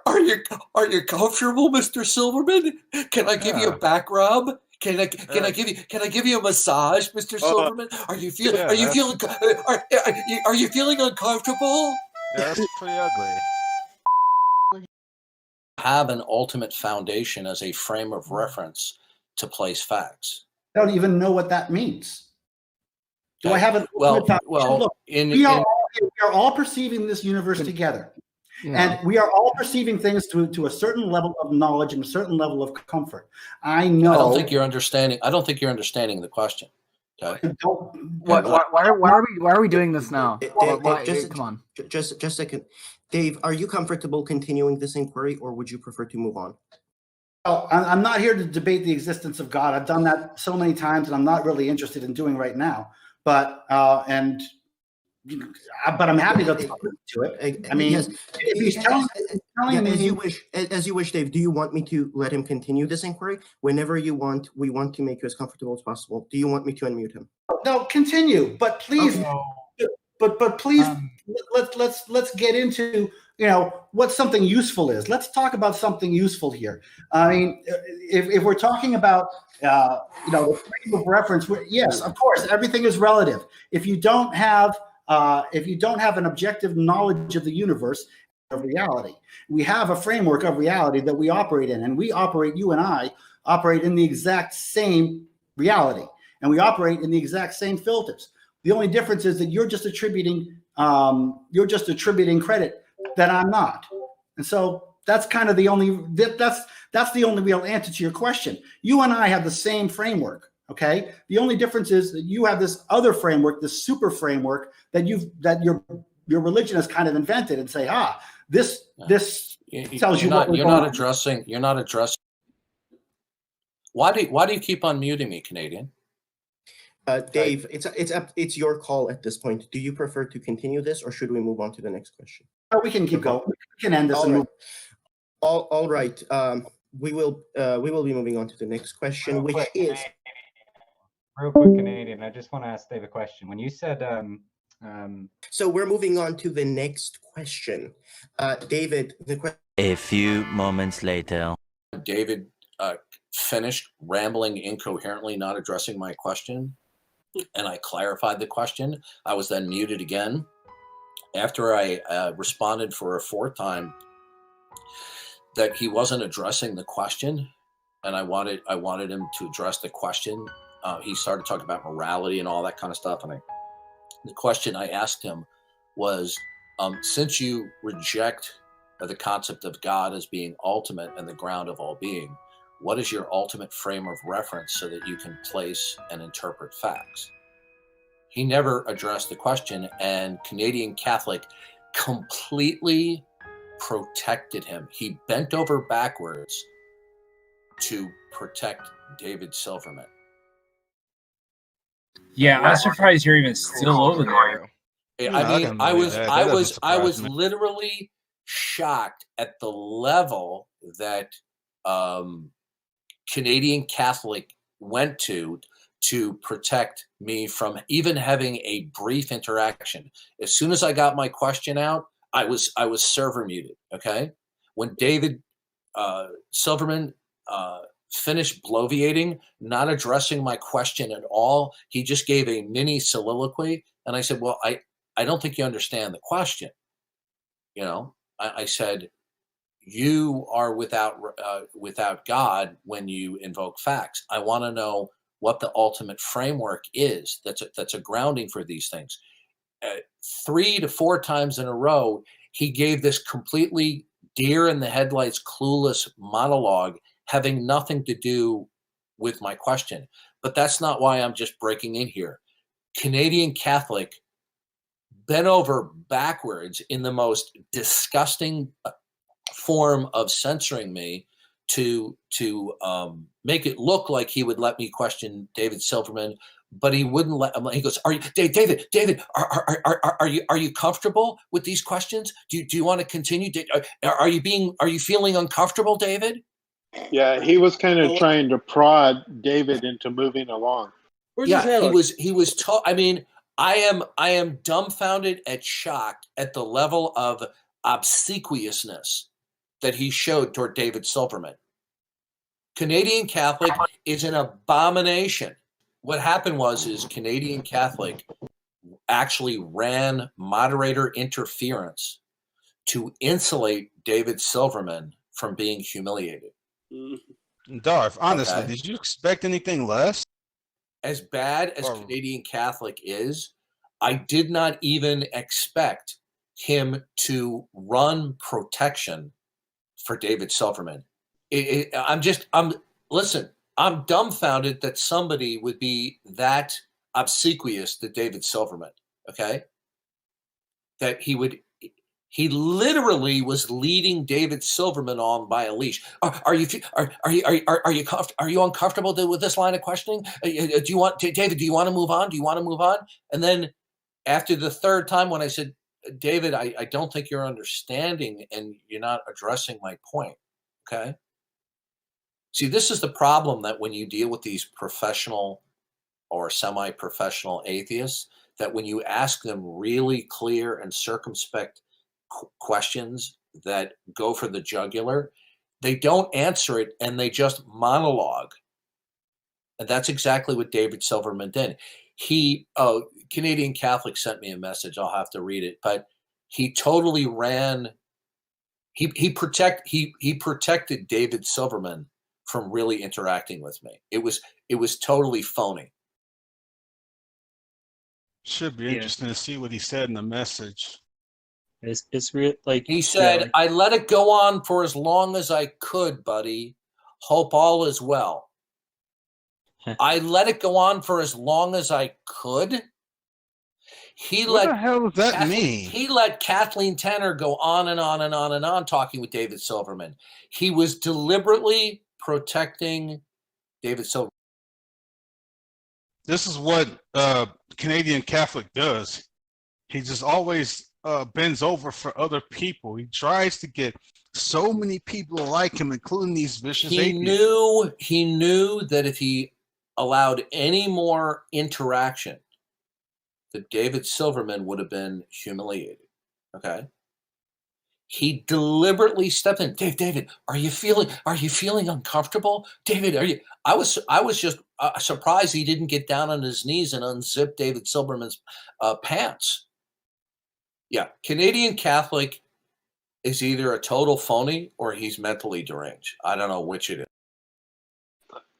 Are you comfortable, Mr. Silverman? Can I give you a back rub? Can I give you a massage, Mr. Silverman? Are you feeling uncomfortable? Yeah, that's pretty ugly. Have an ultimate foundation as a frame of reference to place facts. I don't even know what that means. Do I have an ultimate foundation? Look, we are all perceiving this universe together. Yeah. And we are all perceiving things to a certain level of knowledge and a certain level of comfort. I know. I don't think you're understanding the question. Okay. Why are we doing this now? Dave, come on. Just a second. Dave, are you comfortable continuing this inquiry, or would you prefer to move on? Well, I'm not here to debate the existence of God. I've done that so many times, and I'm not really interested in doing right now. But I'm happy to talk to it. I mean, yes. If he's telling me, as you wish, Dave. Do you want me to let him continue this inquiry? Whenever you want, we want to make you as comfortable as possible. Do you want me to unmute him? No, continue. But please, okay. but please, let's get into what something useful is. Let's talk about something useful here. I mean, if we're talking about the frame of reference, yes, of course, everything is relative. If you don't have an objective knowledge of the universe, of reality, we have a framework of reality that we operate in, and you and I operate in the exact same reality, and we operate in the exact same filters. The only difference is that you're just attributing credit that I'm not, and so that's kind of the only real answer to your question. You and I have the same framework. Okay. The only difference is that you have this other framework, this super framework that your religion has kind of invented, and say, this tells you what you're not addressing. Why do you keep on muting me, Canadian? Dave, it's your call at this point. Do you prefer to continue this, or should we move on to the next question? We can keep going. We can end this. All right. We will be moving on to the next question, which is. Real quick, Canadian, I just want to ask Dave a question. When you said So we're moving on to the next question. David, the question. A few moments later. David finished rambling incoherently, not addressing my question, and I clarified the question. I was then muted again. After I responded for a fourth time that he wasn't addressing the question, and I wanted him to address the question. He started talking about morality and all that kind of stuff. And the question I asked him was, since you reject the concept of God as being ultimate and the ground of all being, what is your ultimate frame of reference so that you can place and interpret facts? He never addressed the question, and Canadian Catholic completely protected him. He bent over backwards to protect David Silverman. Yeah, I'm surprised you're even still over there. I mean, I was literally shocked at the level that Canadian Catholic went to protect me from even having a brief interaction. As soon as I got my question out, I was server muted. Okay, when David Silverman finished bloviating, not addressing my question at all, he just gave a mini soliloquy, and I said, "Well, I don't think you understand the question." I said, "You are without God when you invoke facts. I want to know what the ultimate framework is that's a grounding for these things." 3 to 4 times in a row, he gave this completely deer in the headlights, clueless monologue having nothing to do with my question. But that's not why I'm just breaking in here. Canadian Catholic bent over backwards in the most disgusting form of censoring me to make it look like he would let me question David Silverman, but he wouldn't let him. He goes, "Are you, David? Are you comfortable with these questions? Do you want to continue? Are you feeling uncomfortable, David?" Yeah, he was kind of trying to prod David into moving along. Yeah, he was. I mean, I am dumbfounded at shocked at the level of obsequiousness that he showed toward David Silverman. Canadian Catholic is an abomination. What happened is Canadian Catholic actually ran moderator interference to insulate David Silverman from being humiliated. Darth, honestly, Okay. did you expect anything less? As bad as Canadian Catholic is, I did not even expect him to run protection for David Silverman. I'm dumbfounded that somebody would be that obsequious to David Silverman. Okay. That he literally was leading David Silverman on by a leash. Are you uncomfortable with this line of questioning? David? Do you want to move on? Do you want to move on? And then after the third time, when I said, David, I don't think you're understanding and you're not addressing my point. Okay. See, this is the problem, that when you deal with these professional or semi-professional atheists, that when you ask them really clear and circumspect questions that go for the jugular, they don't answer it and they monologue. And that's exactly what David Silverman did. Canadian Catholic sent me a message. I'll have to read it, but he totally ran. He protected David Silverman from really interacting with me. It was totally phony. Should be interesting to see what he said in the message. It's real. Like he said, I let it go on for as long as I could, buddy. Hope all is well. I let it go on for as long as I could. What the hell does that mean? He let Kathleen Tanner go on and on and on and on talking with David Silverman. He was deliberately protecting David Silverman. This is what Canadian Catholic does. He just always bends over for other people. He tries to get so many people like him, including these vicious atheists. He knew that if he allowed any more interaction, that David Silverman would have been humiliated. Okay. He deliberately stepped in. David, are you feeling uncomfortable? David, I was just surprised he didn't get down on his knees and unzip David Silverman's pants. Yeah, Canadian Catholic is either a total phony or he's mentally deranged. I don't know which it is.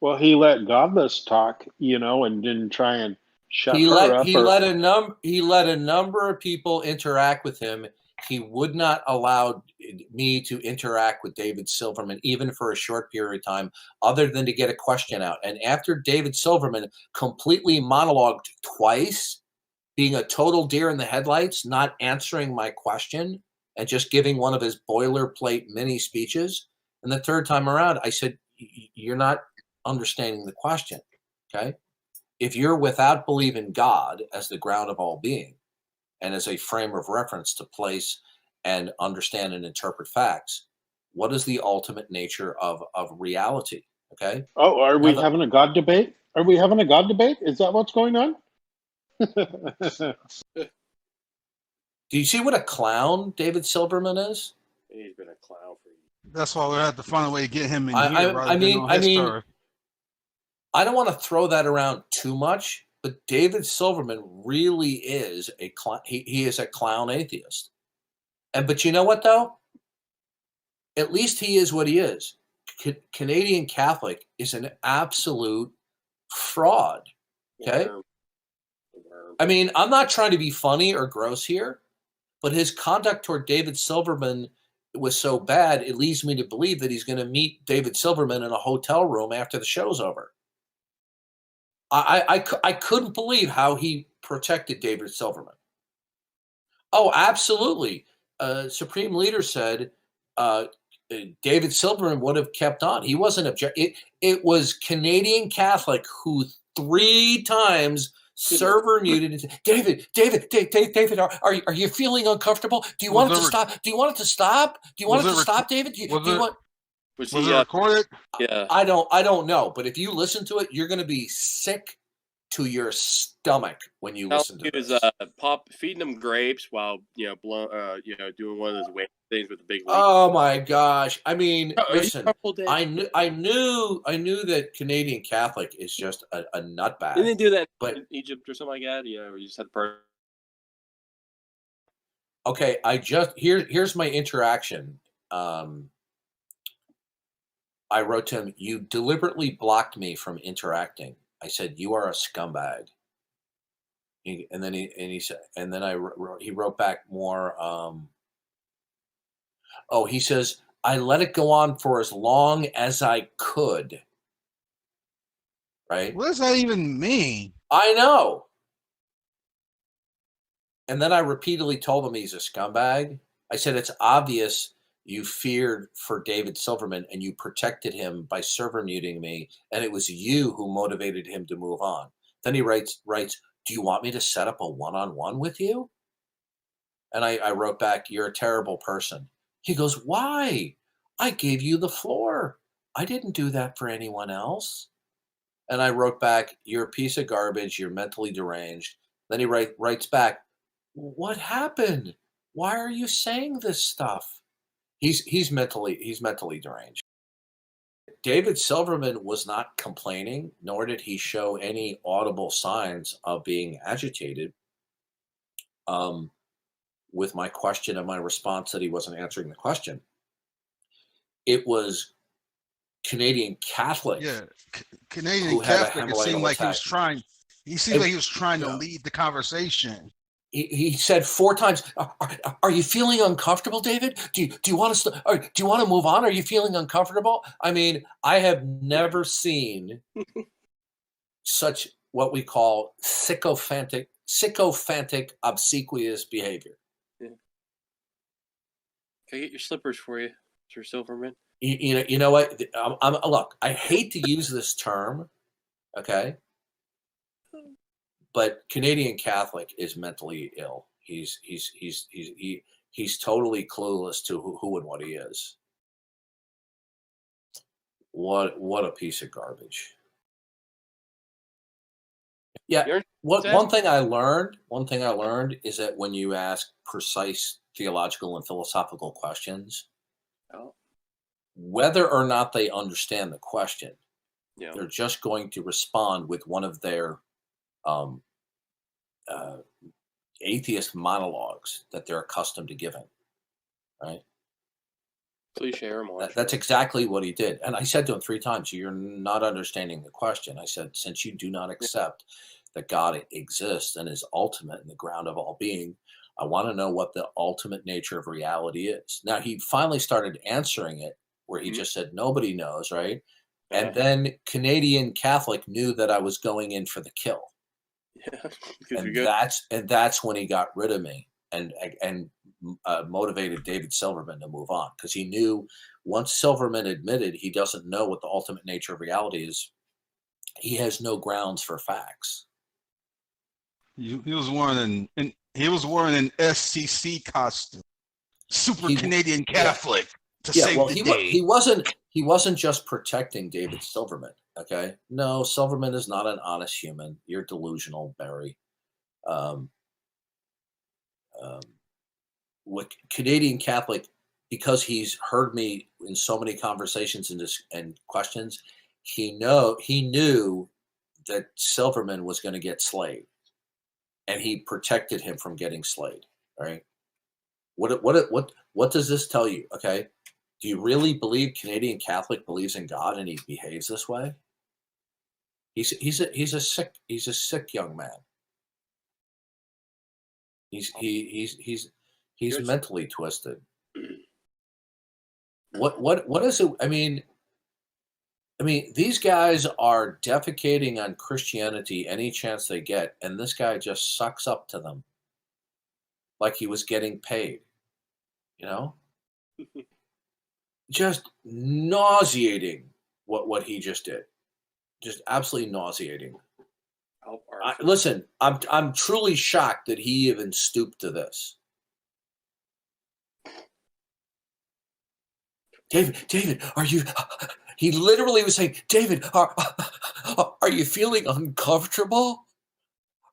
Well, he let Godless talk, and didn't try and shut her up. He let a number of people interact with him. He would not allow me to interact with David Silverman, even for a short period of time, other than to get a question out. And after David Silverman completely monologued twice, being a total deer in the headlights, not answering my question, and just giving one of his boilerplate mini speeches, and the third time around, I said, you're not understanding the question, okay? If you're without believing God as the ground of all being, and as a frame of reference to place and understand and interpret facts, what is the ultimate nature of reality? Okay. Oh, are we having a God debate? Are we having a God debate? Is that what's going on? Do you see what a clown David Silverman is? He's been a clown for years. That's why we have to find a way to get him in here. I don't want to throw that around too much, but David Silverman really is a clown. He is a clown atheist. But you know what, though? At least he is what he is. Canadian Catholic is an absolute fraud. Okay? I mean, I'm not trying to be funny or gross here, but his conduct toward David Silverman was so bad, it leads me to believe that he's going to meet David Silverman in a hotel room after the show's over. I couldn't believe how he protected David Silverman. Oh, absolutely. Supreme Leader said David Silverman would have kept on. He wasn't it was Canadian Catholic who 3 times server muted and said, David, are you feeling uncomfortable? Do you want it to stop? Do you want it to stop? Do you want it to stop, David? Was it recorded? Yeah. I don't know, but if you listen to it, you're going to be sick to your stomach when you All listen to he this. was feeding them grapes while doing one of those wave things with the big leaf. Oh my gosh! I mean, Oh, are you listen, comfortable, Dave? I knew that Canadian Catholic is just a nutbag. Didn't they do that But in Egypt or something like that? Yeah, where you just had to pray. okay, here's my interaction. I wrote to him, "You deliberately blocked me from interacting." I said, "You are a scumbag." And then he said, and then he wrote back more. He says, "I let it go on for as long as I could." Right? What does that even mean? I know. And then I repeatedly told him he's a scumbag. I said, "It's obvious you feared for David Silverman and you protected him by server muting me, and it was you who motivated him to move on." Then he writes, "Do you want me to set up a one-on-one with you?" And I wrote back, "You're a terrible person." He goes, "Why? I gave you the floor. I didn't do that for anyone else." And I wrote back, "You're a piece of garbage. You're mentally deranged." Then he writes back, "What happened? Why are you saying this stuff?" He's mentally deranged. David Silverman was not complaining, nor did he show any audible signs of being agitated with my question and my response that he wasn't answering the question. It was Canadian Catholics. Yeah, Canadian who had a Catholic. It seemed hemorrhageal like he was attack. trying. He seemed like he was trying to lead the conversation. He said 4 times, "Are you feeling uncomfortable, David? Do you want to move on? Are you feeling uncomfortable?" I mean, I have never seen such what we call sycophantic, obsequious behavior. Yeah. Can I get your slippers for you, Sir Silverman? You know what? Look, I hate to use this term, okay? But Canadian Catholic is mentally ill. He's totally clueless to who and what he is. What a piece of garbage. Yeah. One thing I learned is that when you ask precise theological and philosophical questions, whether or not they understand the question, they're just going to respond with one of their atheist monologues that they're accustomed to giving, right? Cliche or more. That's exactly what he did. And I said to him 3 times, "You're not understanding the question." I said, "Since you do not accept that God exists and is ultimate and the ground of all being, I want to know what the ultimate nature of reality is." Now, he finally started answering it where he just said, "Nobody knows," right? And then Canadian Catholic knew that I was going in for the kill. Yeah, and that's when he got rid of me and motivated David Silverman to move on, because he knew once Silverman admitted he doesn't know what the ultimate nature of reality is, he has no grounds for facts. He was wearing an SCC costume, Canadian Catholic to save the day. He wasn't just protecting David Silverman. Okay, no, Silverman is not an honest human. You're delusional, Barry. What Canadian Catholic, because he's heard me in so many conversations and questions, he knew that Silverman was going to get slayed, and he protected him from getting slayed. Right? What does this tell you? Okay, do you really believe Canadian Catholic believes in God and he behaves this way? He's a sick young man. He's mentally twisted. What is it? I mean, these guys are defecating on Christianity any chance they get, and this guy just sucks up to them like he was getting paid. Just nauseating what he just did. Just absolutely nauseating. Listen, I'm truly shocked that he even stooped to this. David, are you? He literally was saying, "David, are Are you feeling uncomfortable?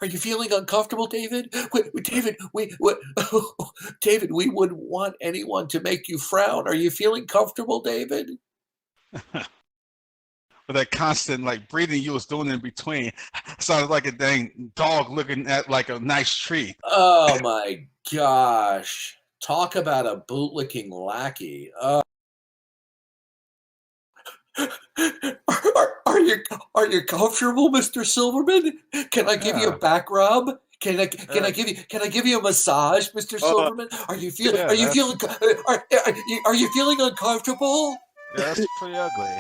Are you feeling uncomfortable, David? David, David, we wouldn't want anyone to make you frown. Are you feeling comfortable, David? But that constant like breathing you was doing in between sounded like a dang dog looking at like a nice tree. Oh my gosh. Talk about a bootlicking lackey. Are you comfortable, Mr. Silverman? Can I give you a back rub? Can I give you a massage, Mr. Silverman? Are you feeling uncomfortable? Yeah, that's pretty ugly.